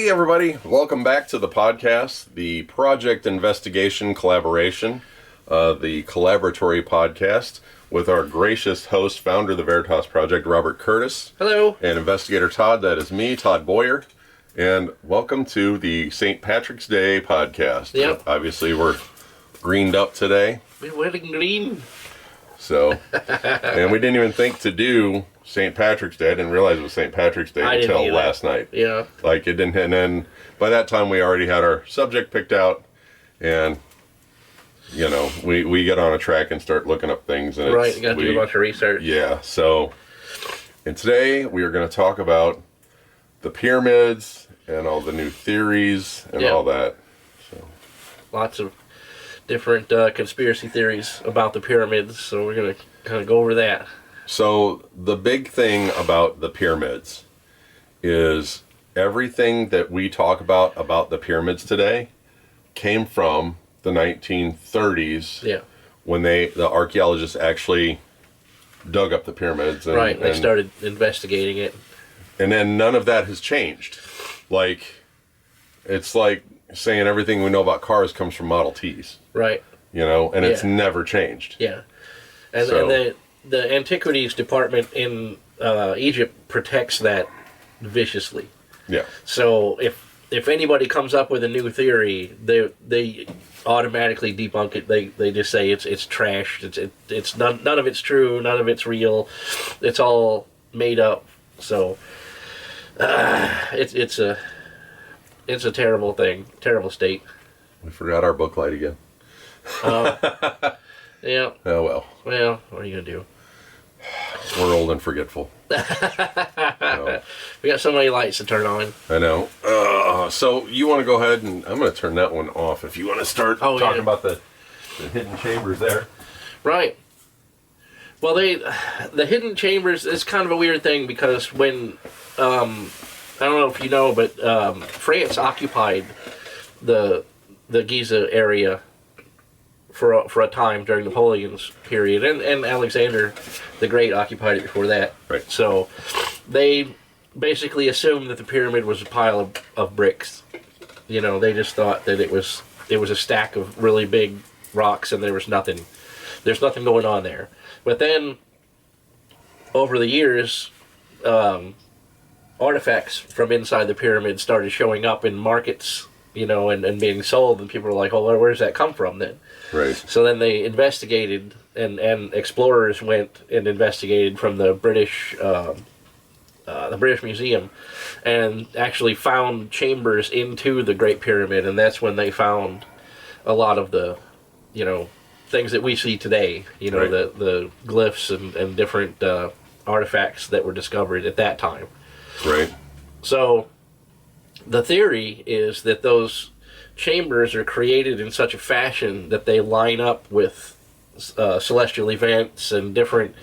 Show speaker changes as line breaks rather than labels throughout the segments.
Hey everybody, welcome back to the podcast, the Project Investigation Collaboration, the collaboratory podcast with our gracious host, founder of the Veritas Project, Robert Curtis.
Hello.
And investigator Todd, that is me, Todd Boyer. And welcome to the St. Patrick's Day podcast.
Yep.
Obviously we're greened up today.
We're wearing green.
So, and we didn't even think to do St. Patrick's Day. I didn't realize it was St. Patrick's Day until last night.
Yeah.
Like it didn't, and then by that time we already had our subject picked out, and you know we get on a track and start looking up things. And
right, you got to do a bunch of research.
Yeah. So, and today we are going to talk about the pyramids and all the new theories and all that. So,
lots of different conspiracy theories about the pyramids. So we're going to kind of go over that.
So the big thing about the pyramids is everything that we talk about the pyramids today came from the 1930s.
Yeah.
When the archaeologists actually dug up the pyramids. And,
they started investigating it.
And then none of that has changed. Like, it's like saying everything we know about cars comes from Model Ts.
Right.
You know, and it's never changed.
Yeah. And the Antiquities Department in Egypt protects that viciously. Yeah. So if anybody comes up with a new theory, they automatically debunk it. They just say it's trash. It's none of it's true. None of it's real. It's all made up. So it's a terrible thing. Terrible state.
We forgot our book light again.
Yeah.
Oh well.
Well, what are you gonna do?
We're old and forgetful.
We got so many lights to turn on.
I know. So you want to go ahead and I'm going to turn that one off if you want to start talking about the hidden chambers there. Right.
Well, the hidden chambers is kind of a weird thing because when I don't know if you know, but France occupied the Giza area for a time during Napoleon's period, and Alexander the Great occupied it before that.
Right.
So they basically assumed that the pyramid was a pile of bricks. You know, they just thought that it was a stack of really big rocks, and there's nothing going on there. But then over the years, artifacts from inside the pyramid started showing up in markets, you know, and being sold, and people were like, "Oh, where does that come from then?"
Right.
So then they investigated, and explorers went and investigated from the British Museum, and actually found chambers into the Great Pyramid, and that's when they found a lot of the, you know, things that we see today. You know, the glyphs and different artifacts that were discovered at that time.
Right.
So the theory is that those chambers are created in such a fashion that they line up with celestial events and different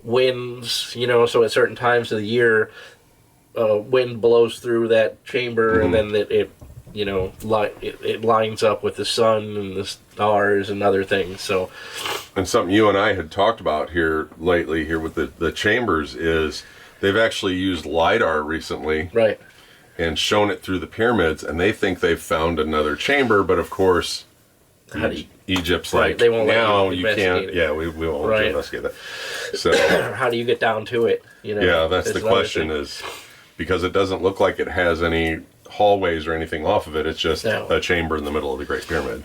winds, you know, so at certain times of the year, wind blows through that chamber, and then it you know, it lines up with the sun and the stars and other things. So,
and something you and I had talked about here lately here with the chambers is they've actually used LiDAR recently.
Right.
And shown it through the pyramids, and they think they've found another chamber, but of course, Egypt's like,
they won't
no,
let
you can't.
it.
Yeah, we won't let you investigate that. So,
how do you get down to it? You know,
yeah, that's the question is because it doesn't look like it has any hallways or anything off of it. It's just a chamber in the middle of the Great Pyramid.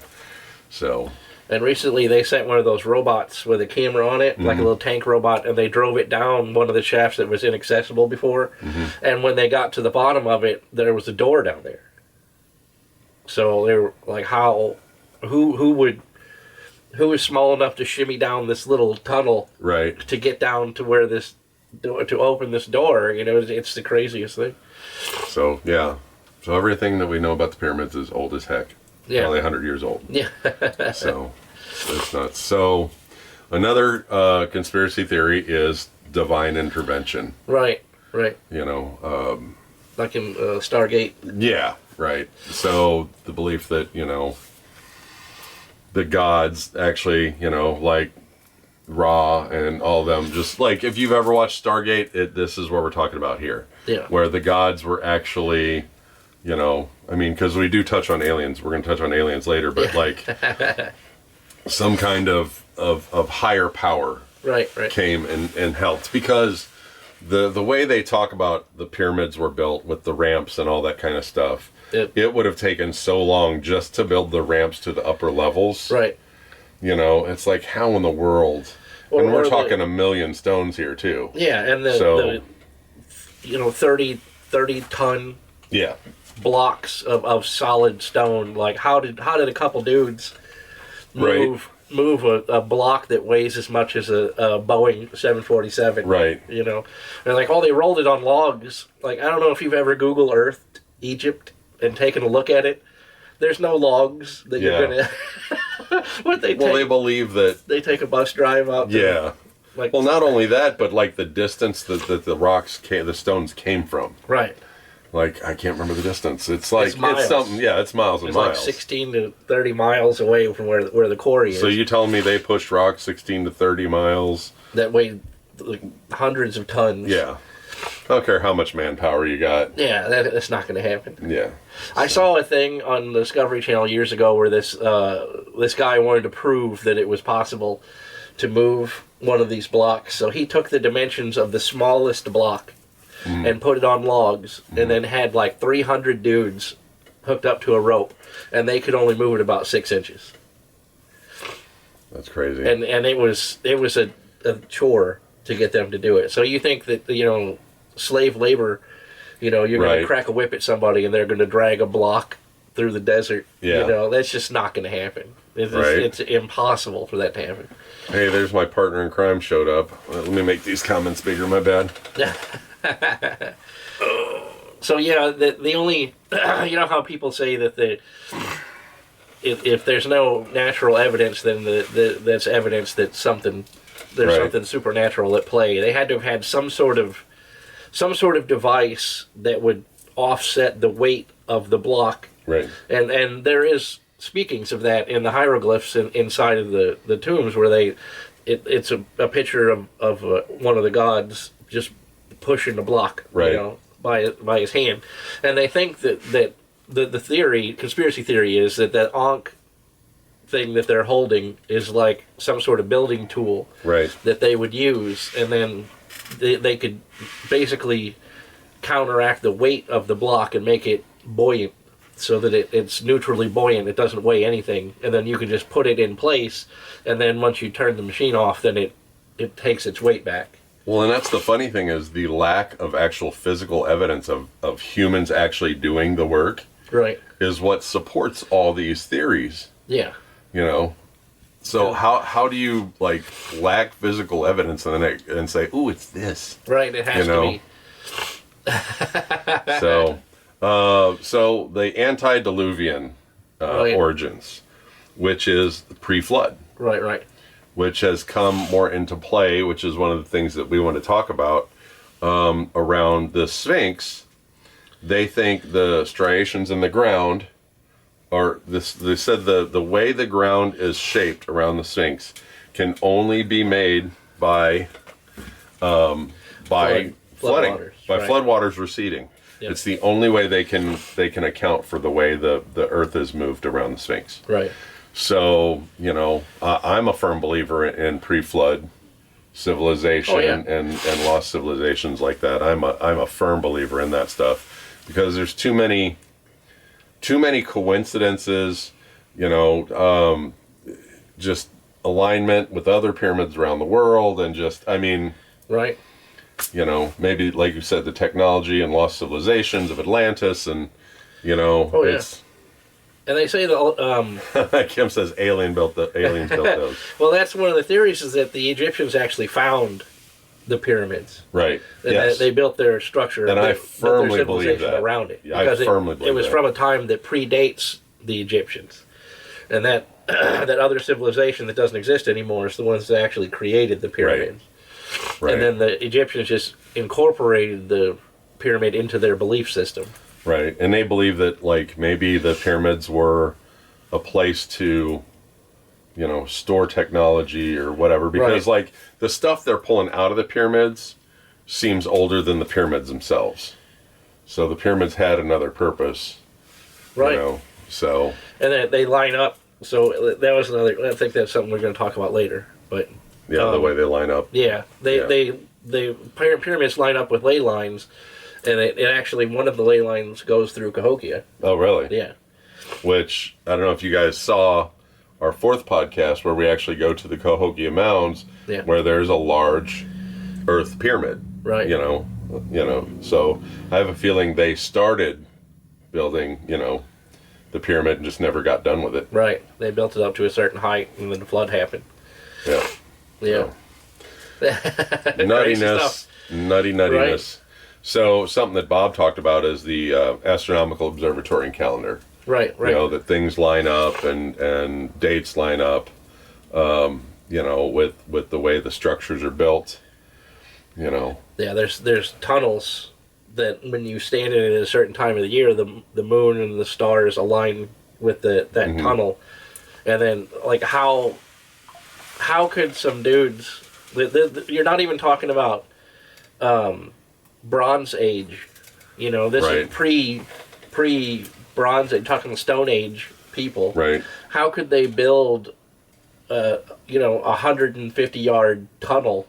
So.
And recently they sent one of those robots with a camera on it, like a little tank robot, and they drove it down one of the shafts that was inaccessible before. And when they got to the bottom of it, there was a door down there. So they were like, who is small enough to shimmy down this little tunnel to get down to where this door, to open this door? You know, it's the craziest thing.
So, yeah. So everything that we know about the pyramids is old as heck. Yeah. Probably 100 years old.
Yeah.
So, it's nuts. So, another conspiracy theory is divine intervention.
Right.
You know.
Like in Stargate.
Yeah, right. So, the belief that, you know, the gods actually, you know, like Ra and all of them, just like if you've ever watched Stargate, this is what we're talking about here.
Yeah.
Where the gods were actually You know, I mean, because we do touch on aliens. We're going to touch on aliens later, but like some kind of higher power
right.
came and helped, because the way they talk about the pyramids were built with the ramps and all that kind of stuff, it would have taken so long just to build the ramps to the upper levels.
Right.
You know, it's like, how in the world? And we're talking a million stones here too.
Yeah, and the 30 ton blocks of solid stone. Like, how did a couple dudes move a block that weighs as much as a Boeing 747?
Right.
You know, and like, they rolled it on logs. Like, I don't know if you've ever Google Earthed Egypt and taken a look at it. There's no logs that you're gonna. They
believe that
they take a bus drive out there.
Like, well, not only that, but like the distance that the stones came from.
Right.
Like, I can't remember the distance. It's like
it's
something. Yeah, it's miles and miles.
Like 16 to 30 miles away from where the quarry is.
So you telling me they pushed rocks 16 to 30 miles?
That weighed like hundreds of tons.
Yeah. I don't care how much manpower you got.
Yeah, that's not going to happen.
Yeah.
I saw a thing on the Discovery Channel years ago where this guy wanted to prove that it was possible to move one of these blocks. So he took the dimensions of the smallest block and put it on logs, and then had like 300 dudes hooked up to a rope, and they could only move it about 6 inches.
That's crazy.
And it was a chore to get them to do it. So you think that, slave labor, you're going to crack a whip at somebody and they're going to drag a block through the desert.
Yeah.
That's just not going to happen. It's impossible for that to happen.
Hey, there's my partner in crime showed up. Let me make these comments bigger, my bad.
So yeah, the only, how people say that if there's no natural evidence, then that's evidence that something supernatural at play. They had to have had some sort of device that would offset the weight of the block.
Right.
And there is speakings of that in the hieroglyphs inside of the tombs, where it's a picture of one of the gods just pushing the block, by his hand. And they think that the conspiracy theory is that Ankh thing that they're holding is like some sort of building tool that they would use, and then they could basically counteract the weight of the block and make it buoyant, so that it's neutrally buoyant. It doesn't weigh anything, and then you can just put it in place, and then once you turn the machine off, then it takes its weight back.
Well, and that's the funny thing, is the lack of actual physical evidence of humans actually doing the work is what supports all these theories.
Yeah.
So how do you like lack physical evidence and say, "Ooh, it's this"?
Right, it has to be.
So the antediluvian origins, which is pre-flood.
Right.
Which has come more into play, which is one of the things that we want to talk about around the Sphinx. They think the striations in the ground they said the way the ground is shaped around the Sphinx can only be made by flooding, floodwaters receding. Yep. It's the only way they can account for the way the Earth is moved around the Sphinx.
Right.
So, I'm a firm believer in pre-flood civilization and lost civilizations like that. I'm a firm believer in that stuff, because there's too many coincidences, just alignment with other pyramids around the world, and
right.
Maybe like you said, the technology and lost civilizations of Atlantis, and it's.
And they say that
Kim says aliens built those.
Well, that's one of the theories, is that the Egyptians actually found the pyramids.
Right.
And they built their structure,
and I firmly believe that
around it.
Yeah, because it
was from a time that predates the Egyptians, and that that other civilization that doesn't exist anymore is the ones that actually created the pyramids. Right. And then the Egyptians just incorporated the pyramid into their belief system.
Right, and they believe that maybe the pyramids were a place to, store technology or whatever, because the stuff they're pulling out of the pyramids seems older than the pyramids themselves. So the pyramids had another purpose.
Right.
You know, so.
And then they line up. So that was another. I think that's something we're going to talk about later. But
Yeah, the way they line up.
Yeah, the pyramids line up with ley lines, and it actually, one of the ley lines goes through Cahokia.
Oh, really?
Yeah.
Which, I don't know if you guys saw our 4th podcast where we actually go to the Cahokia Mounds, where there's a large earth pyramid.
Right.
You know, so I have a feeling they started building, the pyramid and just never got done with it.
Right. They built it up to a certain height, and then the flood happened.
Yeah.
Yeah.
Nuttiness. Nuttiness. Right. So something that Bob talked about is the astronomical observatory and calendar.
Right.
That things line up and dates line up, with the way the structures are built, Yeah,
there's tunnels that when you stand in it at a certain time of the year, the moon and the stars align with that tunnel. And then, like, how could some dudes... You're not even talking about Bronze Age. This is pre-Bronze Age, talking Stone Age people.
Right.
How could they build, a 150-yard tunnel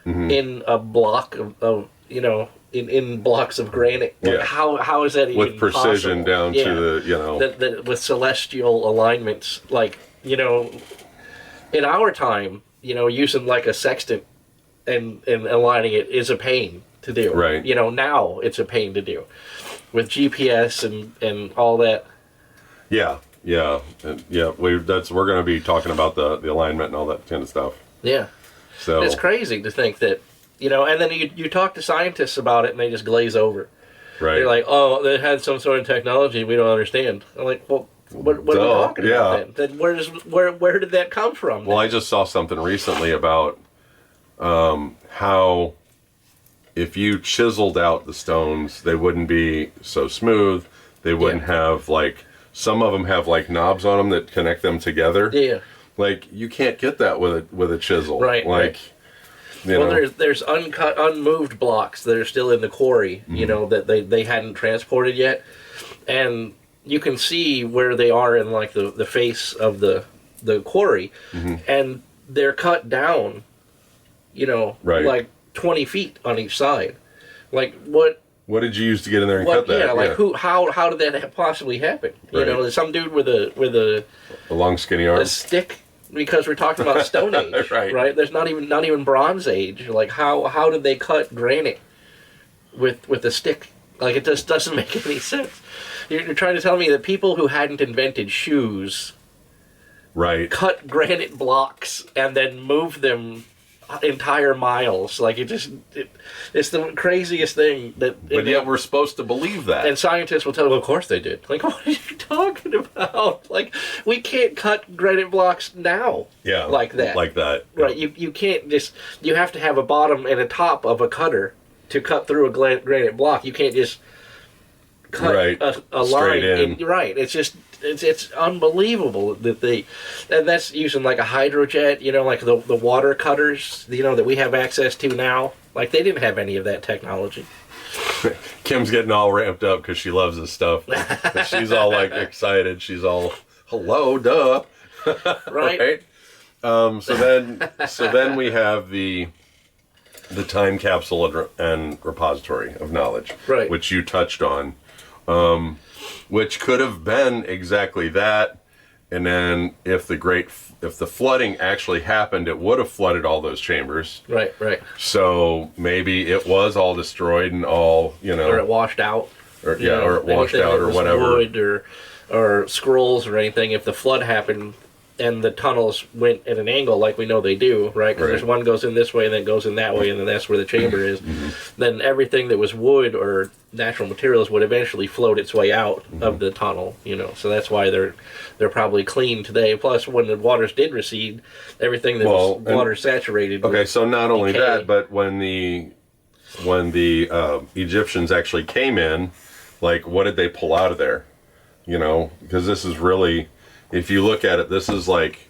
in a block of in blocks of granite? Like, how is that even
with precision
possible?
Down to the,
that with celestial alignments, like, in our time, using like a sextant and aligning it is a pain to do.
Right.
Now it's a pain to do with GPS and all that.
Yeah. We're going to be talking about the alignment and all that kind of stuff.
Yeah.
So
it's crazy to think that, and then you talk to scientists about it and they just glaze over.
Right.
They're like, oh, they had some sort of technology we don't understand. I'm like, well, what are we talking about then? Where did that come from?
Well, I just saw something recently about how if you chiseled out the stones, they wouldn't be so smooth. They wouldn't have, like, some of them have, like, knobs on them that connect them together.
Yeah.
Like, you can't get that with a chisel.
Right.
Like,
right. There's uncut, unmoved blocks that are still in the quarry, that they hadn't transported yet. And you can see where they are in, like, the face of the quarry. And they're cut down, like 20 feet on each side. Like, what
did you use to get in there and cut that?
Yeah, like, how did that possibly happen?
Right.
Some dude with a
long skinny arm,
a stick, because we're talking about Stone Age, right? There's not even Bronze Age. Like, how did they cut granite with a stick? Like, it just doesn't make any sense. You're trying to tell me that people who hadn't invented shoes,
right,
cut granite blocks and then moved them entire miles. Like, it's the craziest thing that.
But yet we're supposed to believe that.
And scientists will tell them, of course they did. Like, what are you talking about? Like, we can't cut granite blocks now.
Yeah,
like that. Right. You can't just. You have to have a bottom and a top of a cutter to cut through a granite block. You can't just cut a line in. Right. It's just it's unbelievable that and that's using like a hydrojet, like the water cutters, that we have access to now. Like, they didn't have any of that technology.
Kim's getting all ramped up because she loves this stuff. She's all like excited. She's all, hello, duh.
Right.
So then we have the time capsule and repository of knowledge,
right,
which you touched on, which could have been exactly that. And then if the flooding actually happened, it would have flooded all those chambers.
Right.
So maybe it was all destroyed and all,
or it washed out,
or it washed out, or whatever,
wood or scrolls or anything. If the flood happened and the tunnels went at an angle, like we know they do, right? Because there's one goes in this way and then goes in that way, and then that's where the chamber is. Then everything that was wood or natural materials would eventually float its way out of the tunnel, So that's why they're probably clean today. Plus, when the waters did recede, everything that was water saturated.
Okay, so not only that, but when the Egyptians actually came in, like, what did they pull out of there? Because this is really, if you look at it, this is like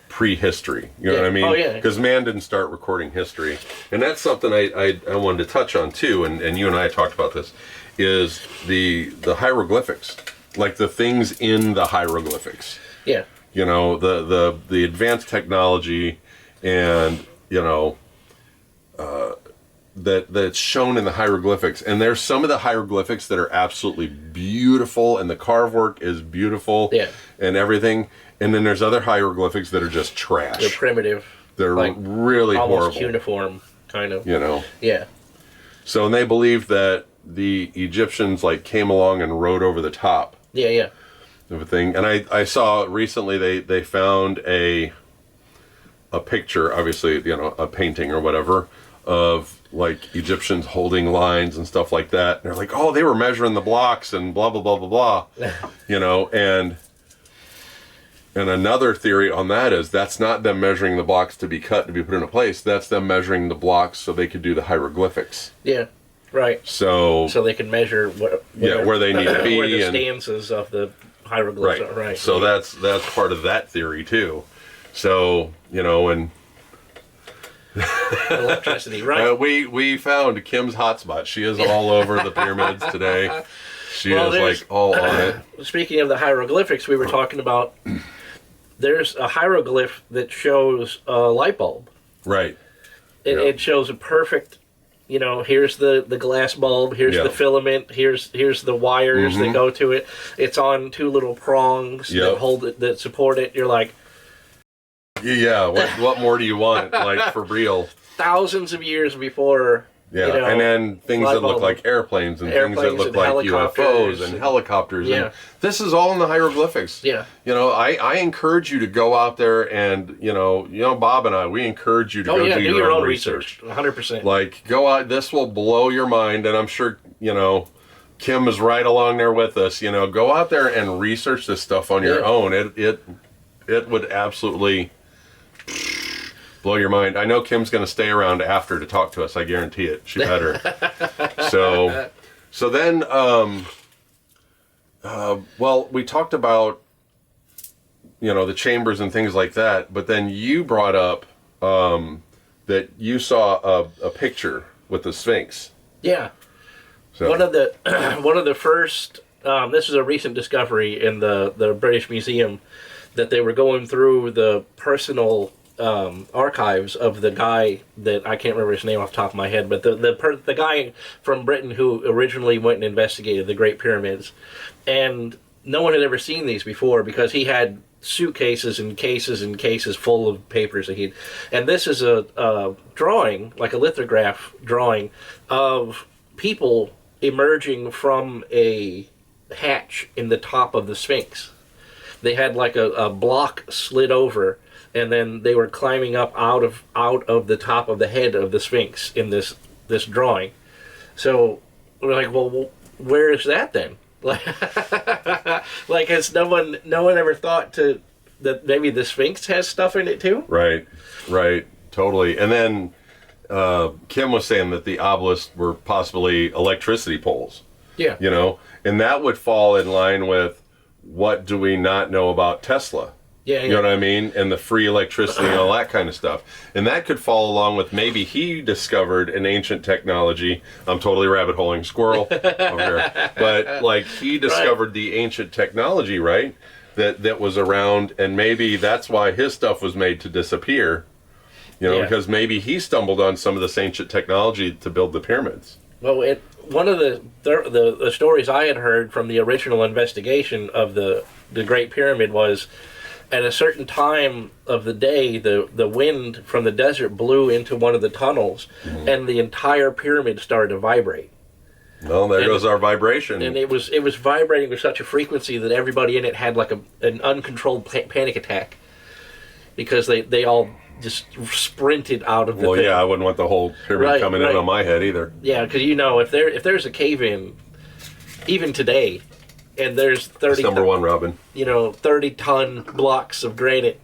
prehistory. You know what I mean?
Oh, yeah.
Because man didn't start recording history. And that's something I wanted to touch on too, and you and I talked about this, is the hieroglyphics, like the things in the hieroglyphics.
Yeah.
You know, the advanced technology, and you know, that's shown in the hieroglyphics. And there's some of the hieroglyphics that are absolutely beautiful, and the carve work is beautiful,
Yeah.
and everything. And then there's other hieroglyphics that are just trash.
They're primitive.
They're
like,
really
almost
horrible.
cuneiform, kind of.
You know.
Yeah.
So, and they believe that the Egyptians like came along and wrote over the top.
Yeah, yeah.
Of a thing. And I saw recently they found a picture, obviously, you know, a painting or whatever, of like Egyptians holding lines and stuff like that. And they're like, oh, they were measuring the blocks and blah blah blah blah blah. You know, and another theory on that is that's not them measuring the blocks to be cut to be put into place. That's them measuring the blocks so they could do the hieroglyphics.
Yeah, right.
So
they can measure
where they need to be,
where the
and
stanzas of the hieroglyphs are. Right.
So that's part of that theory too. So, you know, and
electricity, right?
We found Kim's hotspot. She is all over the pyramids today. She is like all on it.
Speaking of the hieroglyphics, we were talking about. There's a hieroglyph that shows a light bulb.
Right.
It shows a perfect, you know, here's the glass bulb, here's the filament, here's the wires that go to it. It's on two little prongs that hold it, that support it. You're like,
yeah, what more do you want? Like, for real.
Thousands of years before.
Yeah,
you know,
and then things that look like airplanes and things that look like UFOs and helicopters.
Yeah.
And this is all in the hieroglyphics.
Yeah.
You know, I encourage you to go out there and, you know, Bob and I, we encourage you to go do your own research.
100%.
Like, go out, this will blow your mind, and I'm sure, you know, Kim is right along there with us. You know, go out there and research this stuff on your own. It would absolutely blow your mind. I know Kim's going to stay around after to talk to us. I guarantee it. She better. So then, well, we talked about, you know, the chambers and things like that. But then you brought up that you saw a picture with the Sphinx.
Yeah.
So.
One of the first. This is a recent discovery in the British Museum, that they were going through the personal archives of the guy that I can't remember his name off the top of my head, but the guy from Britain who originally went and investigated the Great Pyramids, and no one had ever seen these before because he had suitcases and cases and cases full of papers that and this is a drawing, like a lithograph drawing of people emerging from a hatch in the top of the Sphinx. They had like a block slid over, and then they were climbing up out of the top of the head of the Sphinx in this drawing. So we're like, well, where is that then? Like, has no one ever thought that maybe the Sphinx has stuff in it too?
Right, totally. And then Kim was saying that the obelisks were possibly electricity poles.
Yeah.
You know, and that would fall in line with what do we not know about Tesla?
Yeah,
You know what I mean? And the free electricity and all that kind of stuff. And that could fall along with maybe he discovered an ancient technology. I'm totally rabbit holing, squirrel over here. But like he discovered the ancient technology, right? That was around, and maybe that's why his stuff was made to disappear. You know, because maybe he stumbled on some of this ancient technology to build the pyramids.
Well, one of the stories I had heard from the original investigation of the Great Pyramid was, at a certain time of the day, the wind from the desert blew into one of the tunnels, and the entire pyramid started to vibrate.
Well, there goes our vibration.
And it was vibrating with such a frequency that everybody in it had like an uncontrolled panic attack, because they all just sprinted out of the thing.
Well, yeah, I wouldn't want the whole pyramid coming in on my head either.
Yeah, because if there's a cave in, even today, and there's 30.
That's number one, Robin.
30-ton blocks of granite,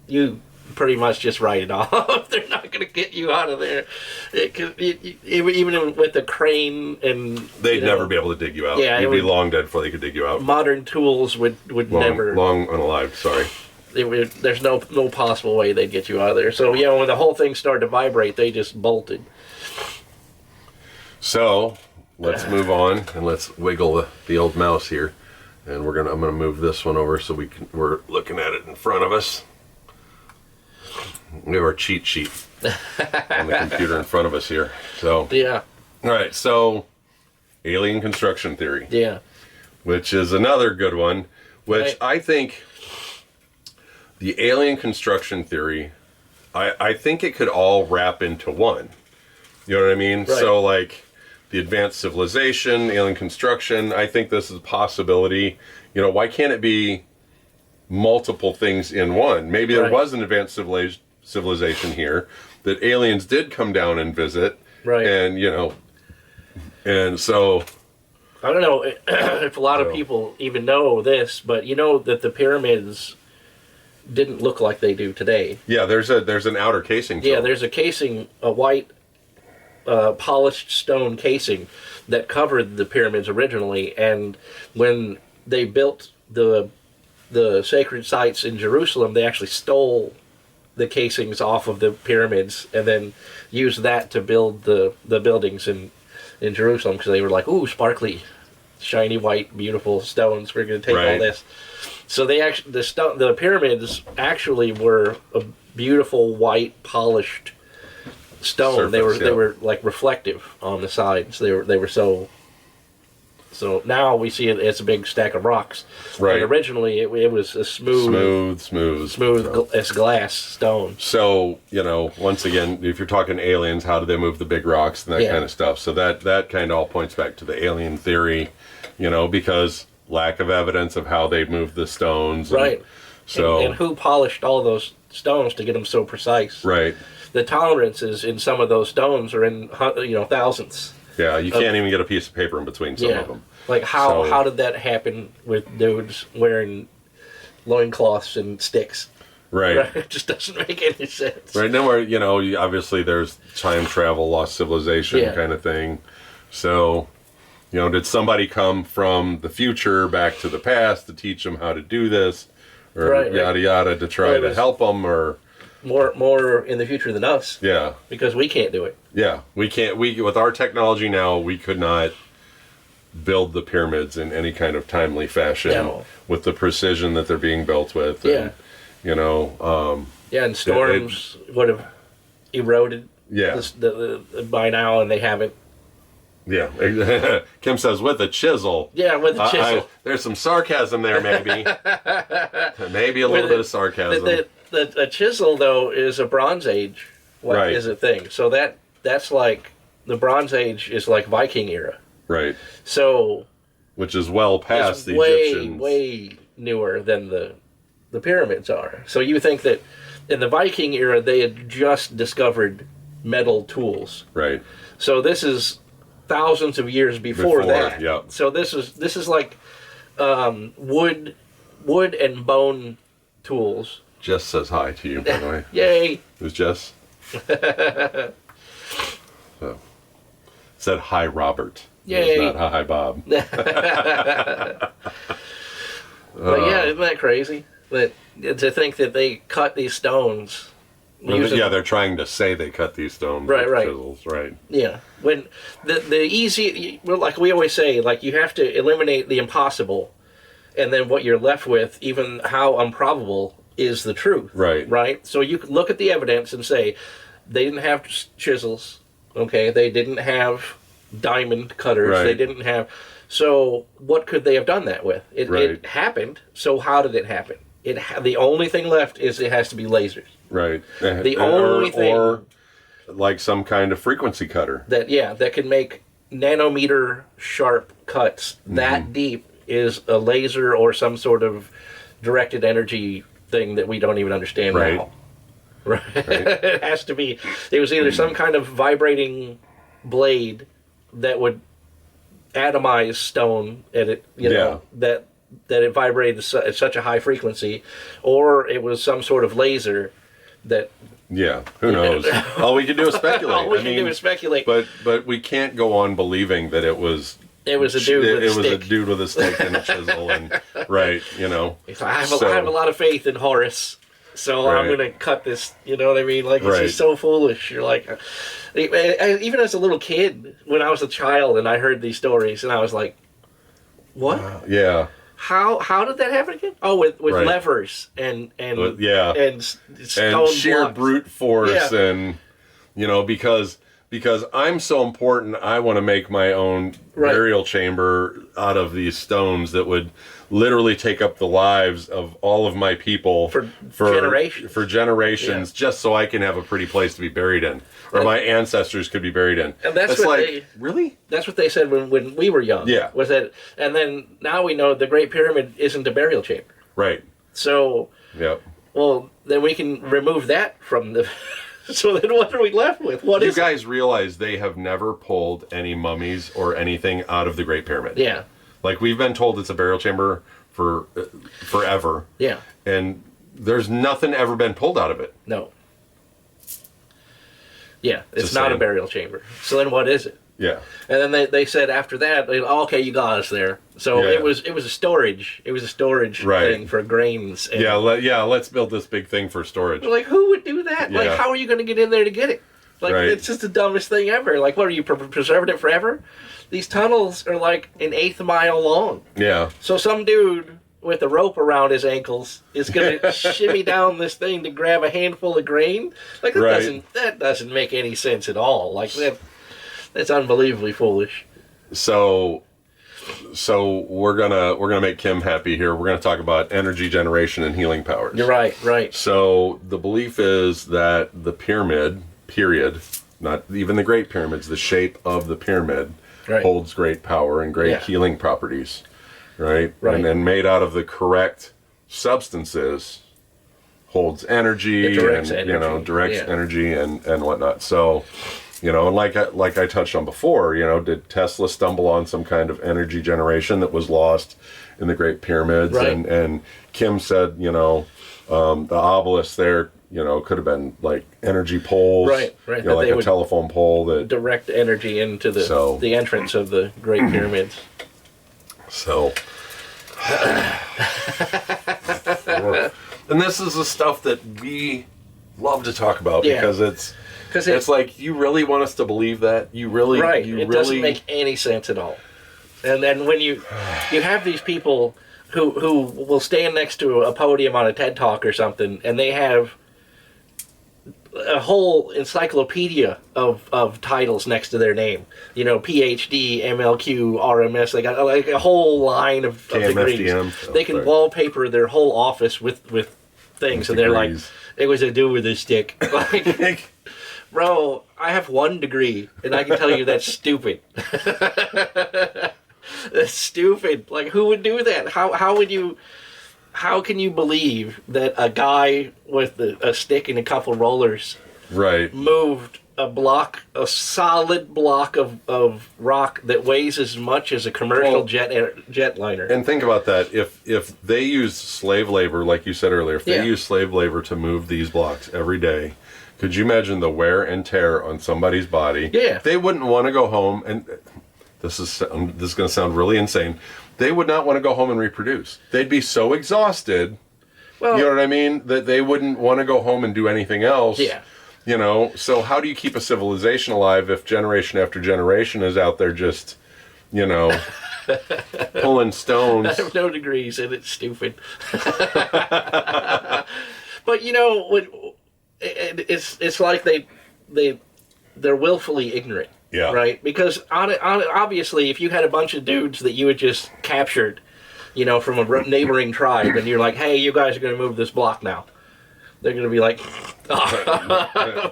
you pretty much just write it off. They're not going to get you out of there. Even with the crane and
they'd never be able to dig you out.
Yeah,
you'd be long dead before they could dig you out.
Modern tools would never.
Long unalived. Sorry.
There's no possible way they'd get you out of there. So when the whole thing started to vibrate, they just bolted.
So, let's move on and let's wiggle the old mouse here. And I'm gonna move this one over so we're looking at it in front of us. We have our cheat sheet on the computer in front of us here. So
yeah.
All right, so alien construction theory.
Yeah.
Which is another good one, which
Right.
I think the alien construction theory, I think it could all wrap into one. You know what I mean?
Right.
So, like, the advanced civilization, alien construction, I think this is a possibility. You know, why can't it be multiple things in one? Maybe there
Right.
was an advanced civilization here that aliens did come down and visit.
Right.
And, you know, and so...
I don't know if a lot of people even know this, but you know that the pyramids didn't look like they do today.
Yeah, there's an outer casing to
Yeah,
them.
there's a casing, a white polished stone casing that covered the pyramids originally, and when they built the sacred sites in Jerusalem, they actually stole the casings off of the pyramids and then used that to build the buildings in Jerusalem, because they were like, ooh, sparkly, shiny white, beautiful stones. We're going to take all
Right.
this. So they actually the pyramids actually were a beautiful white polished stone.
Surface,
they were like reflective on the sides. They were so now we see it as a big stack of rocks.
Right.
But originally it was a smooth as glass stone.
So, you know, once again, if you're talking aliens, how do they move the big rocks and that
Yeah.
kind of stuff? So that kind of all points back to the alien theory, you know, because lack of evidence of how they moved the stones. And
Right.
So,
And who polished all those stones to get them so precise?
right.
The tolerances in some of those stones are in thousands.
Yeah, you can't even get a piece of paper in between some of them.
Like how
So-
how did that happen with dudes wearing loincloths and sticks?
Right.
Right? It just doesn't make any sense.
Right now, you know, obviously there's time travel, lost civilization
Yeah.
kind of thing. So, you know, did somebody come from the future back to the past to teach them how to do this? Or
Right,
yada
right.
yada to try
Well, it
to
was-
help them? Or,
More in the future than us,
yeah.
because we can't do it.
Yeah, with our technology now, we could not build the pyramids in any kind of timely fashion
No.
with the precision that they're being built with.
Yeah.
And, you know,
Yeah, and storms would have eroded
yeah,
the by now, and they haven't.
yeah. Kim says with a chisel.
Yeah, with the chisel.
There's some sarcasm there, maybe. Maybe a little bit of sarcasm.
The chisel, though, is a Bronze Age.
Right.
Is a thing. So that's like the Bronze Age is like Viking era.
Right.
So
Which is well
it's
past the
way
Egyptians.
way newer than the pyramids are. So you think that in the Viking era they had just discovered metal tools.
Right.
So this is thousands of years before that.
Yep.
So this is like wood and bone tools.
Jess says hi to you, by the way.
Yay!
Who's Jess? So, said hi, Robert.
Yay.
It's not hi, Bob.
But yeah, isn't that crazy? That to think that they cut these stones. using-
Yeah, they're trying to say they cut these stones
Right,
with
right.
chisels, right?
Yeah, when the easy, well, like we always say, like you have to eliminate the impossible, and then what you're left with, even how improbable, is the truth.
Right.
Right. So you can look at the evidence and say they didn't have chisels. Okay, they didn't have diamond cutters.
Right.
They didn't have. So what could they have done that with? It
Right.
happened. So how did it happen? The only thing left is it has to be lasers.
Right.
The only thing-
or like some kind of frequency cutter.
That can make nanometer sharp cuts
Mm-hmm.
that deep is a laser or some sort of directed energy thing that we don't even understand
Right.
now. Right. It has to be. It was either some kind of vibrating blade that would atomize stone at it, that it vibrated at such a high frequency, or it was some sort of laser that.
Yeah, who knows? All we can do is speculate.
All we can do is speculate.
But we can't go on believing that it was.
It was a dude with a stick.
It was a dude with a stick and a chisel, and right, you know.
I have a lot of faith in Horus, so I'm
Right.
gonna cut this. You know what I mean? Like, it's
Right.
just so foolish. You're like, even as a little kid, when I was a child and I heard these stories, and I was like, what?
Yeah.
How did that happen again? Oh, with
Right.
levers and
Yeah.
and stone
And sheer
blocks.
brute force,
Yeah.
and because I'm so important, I want to make my own
Right.
burial chamber out of these stones that would literally take up the lives of all of my people
For generations.
for generations, just so I can have a pretty place to be buried in, or my ancestors could be buried in.
And that's
It's
what
like, really?
That's what they said when we were young.
Yeah.
Was that, and then now we know the Great Pyramid isn't a burial chamber.
Right.
So,
Yep.
well, then we can remove that from the. So then, what are we left with? What
You
is?
guys realize they have never pulled any mummies or anything out of the Great Pyramid.
Yeah.
Like, we've been told it's a burial chamber for forever.
Yeah.
And there's nothing ever been pulled out of it.
No. Yeah, it's
Just
not a
saying.
burial chamber. So then, what is it?
Yeah.
And then they said after that, oh, okay, you got us there. So
Yeah.
it was a storage. It was a storage
Right.
thing for grains. And
Let's build this big thing for storage.
we're like, who would do that? Like,
Yeah.
how are you going to get in there to get it? Like,
Right.
it's just the dumbest thing ever. Like, what are you preserving it forever? These tunnels are like an eighth mile long.
Yeah.
So some dude with a rope around his ankles is going to shimmy down this thing to grab a handful of grain. Like,
Right.
that doesn't make any sense at all. Like, that's unbelievably foolish.
So we're gonna make Kim happy here. We're gonna talk about energy generation and healing powers.
You're right.
So the belief is that the pyramid, period, not even the Great Pyramids, the shape of the pyramid
Right.
holds great power and great
Yeah.
healing properties, right?
Right.
And then made out of the correct substances holds energy,
It directs
and
energy.
directs
Yeah.
energy and whatnot. So, and like I touched on before, did Tesla stumble on some kind of energy generation that was lost in the Great Pyramids?
Right.
And Kim said, the obelisk there, could have been like energy poles,
Right.
like
That they
a
would
telephone pole that.
direct energy into the entrance of the Great Pyramids.
So, and this is the stuff that we love to talk about
Yeah.
because it's
Because
like, you really want us to believe that? You really,
right,
you
it
really
doesn't make any sense at all. And then when you have these people who will stand next to a podium on a TED Talk or something, and they have a whole encyclopedia of titles next to their name. PhD, MLQ, RMS. They got like a whole line of degrees.
KMFDM.
They can wallpaper their whole office with things, and they're like,
Degrees.
it was a do with a stick. Like, bro, I have 1 degree, and I can tell you that's stupid. That's stupid. Like, who would do that? How can you believe that a guy with a stick and a couple rollers
Right.
moved a solid block of rock that weighs as much as a commercial
Well,
jetliner?
And think about that. If they use slave labor, like you said earlier, if they
Yeah.
use slave labor to move these blocks every day, could you imagine the wear and tear on somebody's body?
Yeah.
They wouldn't want to go home, and this is going to sound really insane. They would not want to go home and reproduce. They'd be so exhausted.
Well,
You know what I mean? That they wouldn't want to go home and do anything else.
yeah.
So how do you keep a civilization alive if generation after generation is out there just, pulling stones?
I have no degrees, and it's stupid. But it's like they're willfully ignorant.
Yeah.
Right? Because obviously, if you had a bunch of dudes that you had just captured, from a neighboring tribe, and you're like, hey, you guys are going to move this block now. They're going to be like,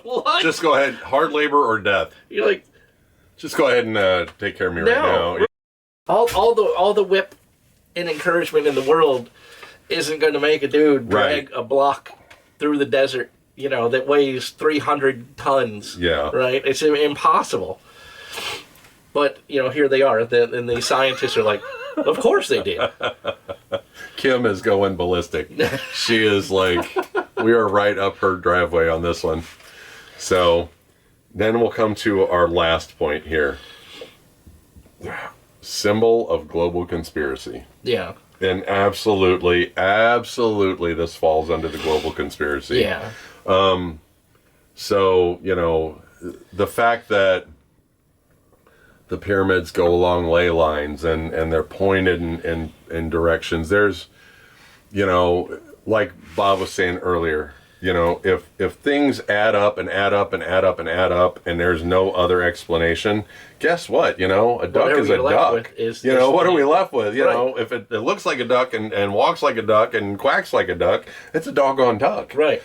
what?
Just go ahead. Hard labor or death.
You're like,
Just go ahead and take care of me right now.
all the whip and encouragement in the world isn't going to make a dude drag a block through the desert, that weighs 300 tons.
Yeah.
Right? It's impossible. But, here they are, and the scientists are like, of course they did.
Kim is going ballistic. She is like, we are right up her driveway on this one. So then we'll come to our last point here. Symbol of global conspiracy.
Yeah.
And absolutely, this falls under the global conspiracy.
Yeah.
So, the fact that the pyramids go along ley lines and they're pointed in directions, there's, like Bob was saying earlier, if things add up and add up and add up and add up and there's no other explanation, guess what? A duck is a duck. What are we left with? If it looks like a duck and walks like a duck and quacks like a duck, it's a doggone duck.
Right.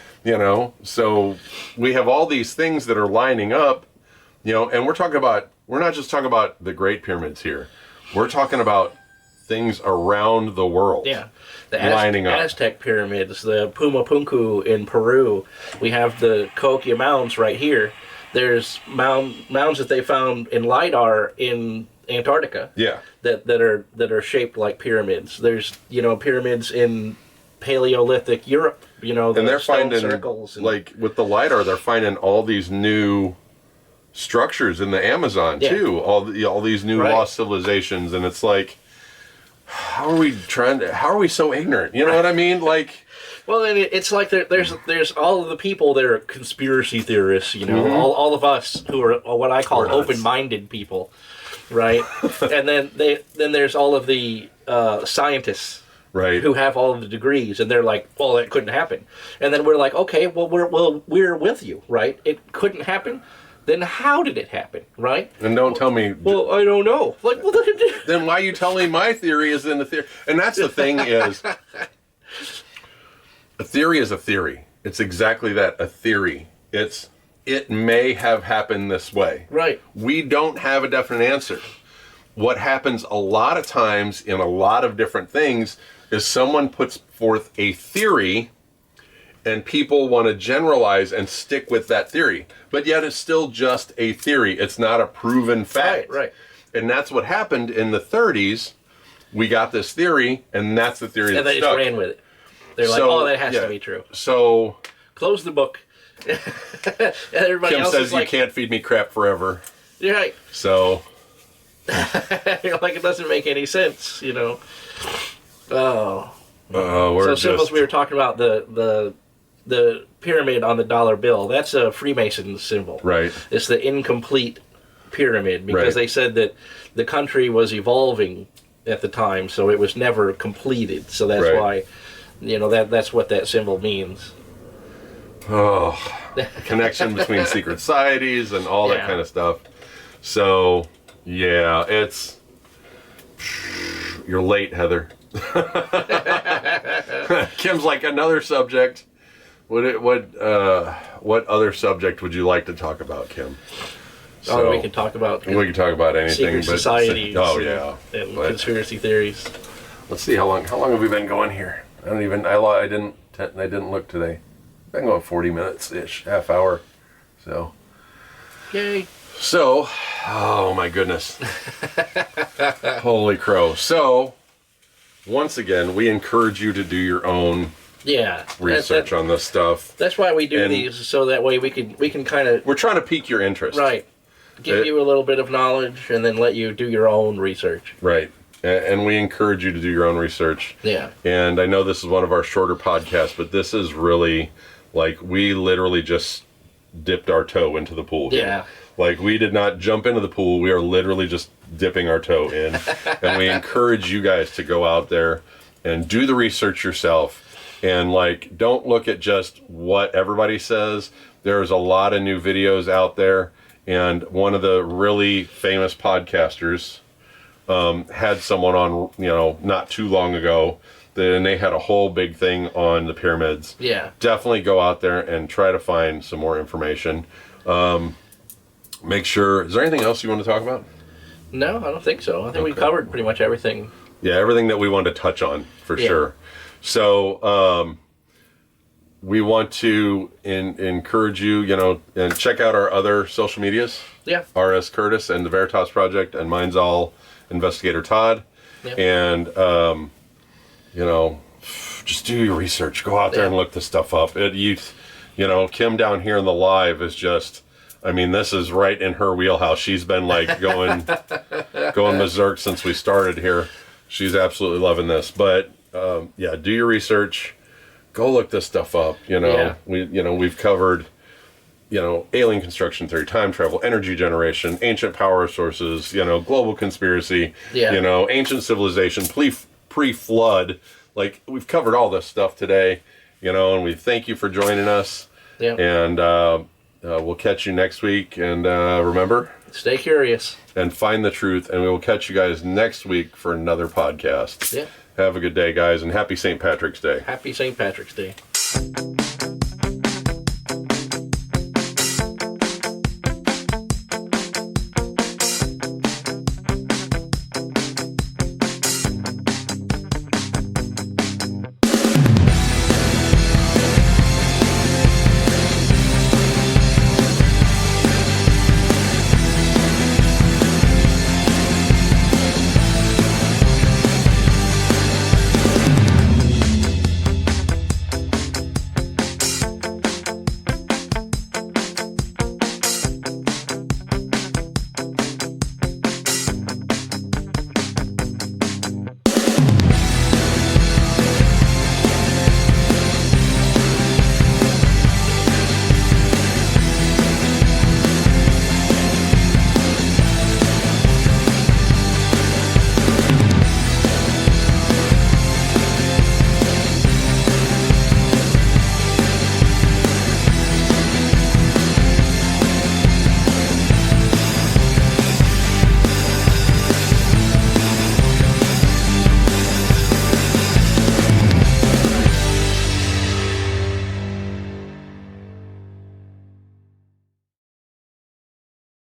So we have all these things that are lining up, and we're not just talking about the Great Pyramids here. We're talking about things around the world.
Yeah. The
lining up.
Aztec pyramids, the Pumapunku in Peru. We have the Cahokia Mounds right here. There's mounds that they found in LiDAR in Antarctica.
Yeah.
That are shaped like pyramids. There's pyramids in Paleolithic Europe.
And they're finding
circles
like with the LiDAR, they're finding all these new structures in the Amazon too. All these new lost civilizations, and it's like, how are we so ignorant? You know what I mean? Like,
well, and it's like there's all of the people that are conspiracy theorists, all of us who are what I call open-minded people, right? And then there's all of the scientists,
right,
who have all of the degrees, and they're like, well, it couldn't happen. And then we're like, okay, well, we're with you, right? It couldn't happen. Then how did it happen, right?
And don't tell me...
Well, I don't know. Like, well,
then why are you telling me my theory is in the theory? And that's the thing is... a theory is a theory. It's exactly that, a theory. It may have happened this way.
Right.
We don't have a definite answer. What happens a lot of times in a lot of different things is someone puts forth a theory... and people want to generalize and stick with that theory. But yet it's still just a theory. It's not a proven fact.
Right.
And that's what happened in the 30s. We got this theory, and that's the theory that stuck.
And they just ran with it. They're like, oh, that has to be true.
So...
close the book. Everybody
Kim
else
says
is like,
you can't feed me crap forever.
You're right.
So...
You're like, it doesn't make any sense, Oh.
So
symbols, we were talking about the pyramid on the dollar bill. That's a Freemason symbol.
Right.
It's the incomplete pyramid because they said that the country was evolving at the time, so it was never completed. So that's why, that's what that symbol means.
Oh, connection between secret societies and all that kind of stuff. So, yeah, it's... You're late, Heather. Kim's like, another subject. What other subject would you like to talk about, Kim? So,
we can talk about
anything.
Secret societies.
And
conspiracy theories.
Let's see how long have we been going here? I didn't look today. Been going 40 minutes ish, half hour. So.
Yay.
So, oh my goodness. Holy crow. So, once again, we encourage you to do your own research on this stuff.
That's why we do these, so that way we can kind of...
We're trying to pique your interest.
Right. Give you a little bit of knowledge and then let you do your own research.
Right. And we encourage you to do your own research.
Yeah.
And I know this is one of our shorter podcasts, but this is really, like, we literally just dipped our toe into the pool here.
Yeah.
Like, we did not jump into the pool. We are literally just dipping our toe in. And we encourage you guys to go out there and do the research yourself. And, like, don't look at just what everybody says. There's a lot of new videos out there. And one of the really famous podcasters had someone on, not too long ago. And they had a whole big thing on the pyramids.
Yeah.
Definitely go out there and try to find some more information. Make sure... Is there anything else you want to talk about?
No, I don't think so. I think we covered pretty much everything.
Yeah, everything that we wanted to touch on, for sure. So, we want to encourage you, and check out our other social medias.
Yeah.
R.S. Curtis and the Veritas Project, and mine's all Investigator Todd.
Yeah.
And, just do your research. Go out there and look this stuff up. Kim down here in the live is just... this is right in her wheelhouse. She's been like going berserk since we started here. She's absolutely loving this. But yeah, do your research. Go look this stuff up. We've covered alien construction theory, time travel, energy generation, ancient power sources, global conspiracy, ancient civilization, pre-flood. Like, we've covered all this stuff today, and we thank you for joining us.
Yeah.
And we'll catch you next week. And remember,
stay curious
and find the truth. And we will catch you guys next week for another podcast.
Yeah.
Have a good day, guys, and happy St. Patrick's Day.
Happy St. Patrick's Day.